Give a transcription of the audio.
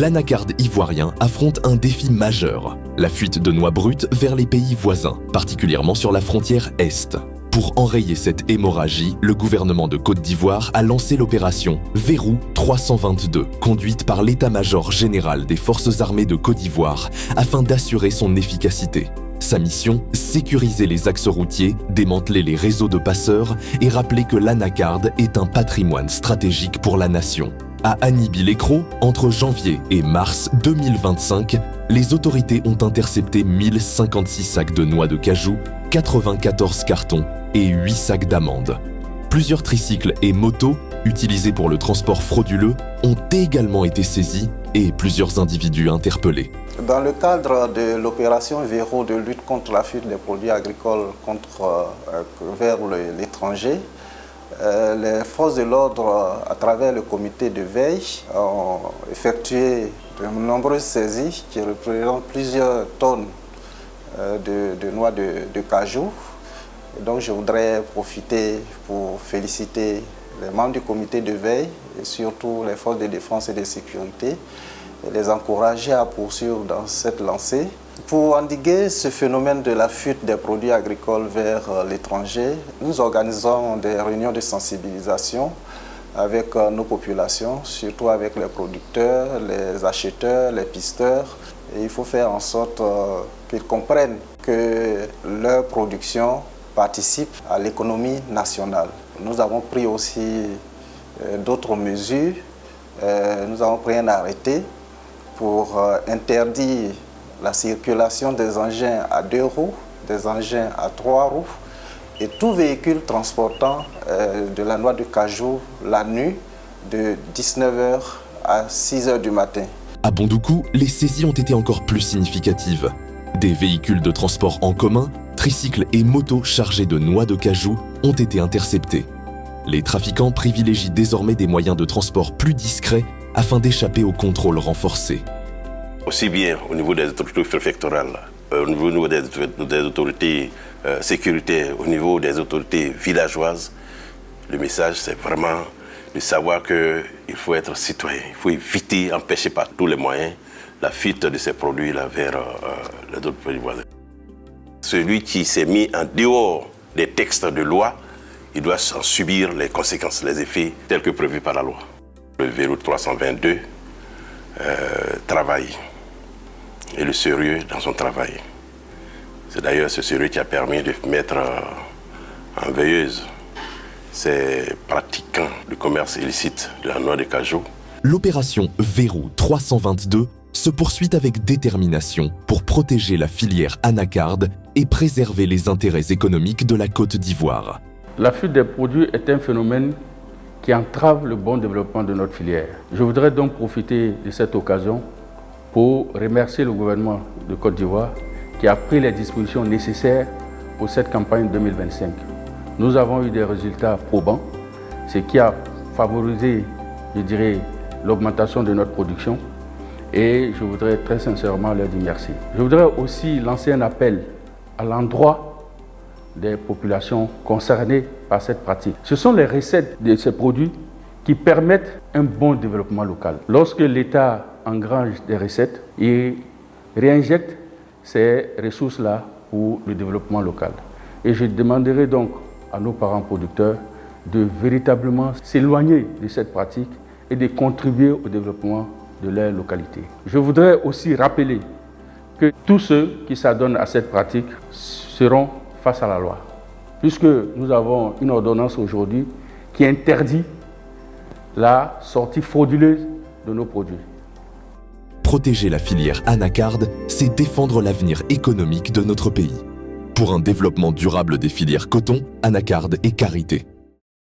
l'anacarde ivoirien affronte un défi majeur, la fuite de noix brutes vers les pays voisins, particulièrement sur la frontière Est. Pour enrayer cette hémorragie, le gouvernement de Côte d'Ivoire a lancé l'opération Verrou 322, conduite par l'état-major général des forces armées de Côte d'Ivoire, afin d'assurer son efficacité. Sa mission, sécuriser les axes routiers, démanteler les réseaux de passeurs et rappeler que l'anacarde est un patrimoine stratégique pour la nation. À Aniby-les-Cros, entre janvier et mars 2025, les autorités ont intercepté 1056 sacs de noix de cajou, 94 cartons et 8 sacs d'amandes. Plusieurs tricycles et motos, utilisés pour le transport frauduleux, ont également été saisis et plusieurs individus interpellés. Dans le cadre de l'opération Verrou de lutte contre la fuite des produits agricoles vers l'étranger, les forces de l'ordre, à travers le comité de veille, ont effectué de nombreuses saisies qui représentent plusieurs tonnes de noix de cajou. Et donc je voudrais profiter pour féliciter les membres du comité de veille et surtout les forces de défense et de sécurité et les encourager à poursuivre dans cette lancée. Pour endiguer ce phénomène de la fuite des produits agricoles vers l'étranger, nous organisons des réunions de sensibilisation avec nos populations, surtout avec les producteurs, les acheteurs, les pisteurs. Et il faut faire en sorte qu'ils comprennent que leur production participe à l'économie nationale. Nous avons pris aussi d'autres mesures. Nous avons pris un arrêté pour interdire la circulation des engins à 2 roues, des engins à 3 roues et tout véhicule transportant de la noix de cajou la nuit de 19h à 6h du matin. À Bondoukou, les saisies ont été encore plus significatives. Des véhicules de transport en commun, tricycles et motos chargés de noix de cajou ont été interceptés. Les trafiquants privilégient désormais des moyens de transport plus discrets afin d'échapper aux contrôles renforcés. Aussi bien au niveau des autorités préfectorales, au niveau des autorités sécuritaires, au niveau des autorités villageoises, le message c'est vraiment de savoir qu'il faut être citoyen, il faut éviter, empêcher par tous les moyens la fuite de ces produits-là vers les autres pays voisins. Celui qui s'est mis en dehors des textes de loi, il doit en subir les conséquences, les effets tels que prévus par la loi. Le Verrou 322 travaille et le sérieux dans son travail. C'est d'ailleurs ce sérieux qui a permis de mettre en veilleuse ces pratiquants du commerce illicite de la noix de cajou. L'opération Verrou 322 se poursuit avec détermination pour protéger la filière anacarde et préserver les intérêts économiques de la Côte d'Ivoire. La fuite des produits est un phénomène qui entrave le bon développement de notre filière. Je voudrais donc profiter de cette occasion pour remercier le gouvernement de Côte d'Ivoire qui a pris les dispositions nécessaires pour cette campagne 2025. Nous avons eu des résultats probants, ce qui a favorisé, je dirais, l'augmentation de notre production et je voudrais très sincèrement leur dire merci. Je voudrais aussi lancer un appel à l'endroit des populations concernées par cette pratique. Ce sont les recettes de ces produits qui permettent un bon développement local. Lorsque l'État engrange des recettes, il réinjecte ces ressources-là pour le développement local. Et je demanderai donc à nos parents producteurs de véritablement s'éloigner de cette pratique et de contribuer au développement de leur localité. Je voudrais aussi rappeler que tous ceux qui s'adonnent à cette pratique seront face à la loi, puisque nous avons une ordonnance aujourd'hui qui interdit la sortie frauduleuse de nos produits. Protéger la filière anacarde, c'est défendre l'avenir économique de notre pays. Pour un développement durable des filières coton, anacarde et karité.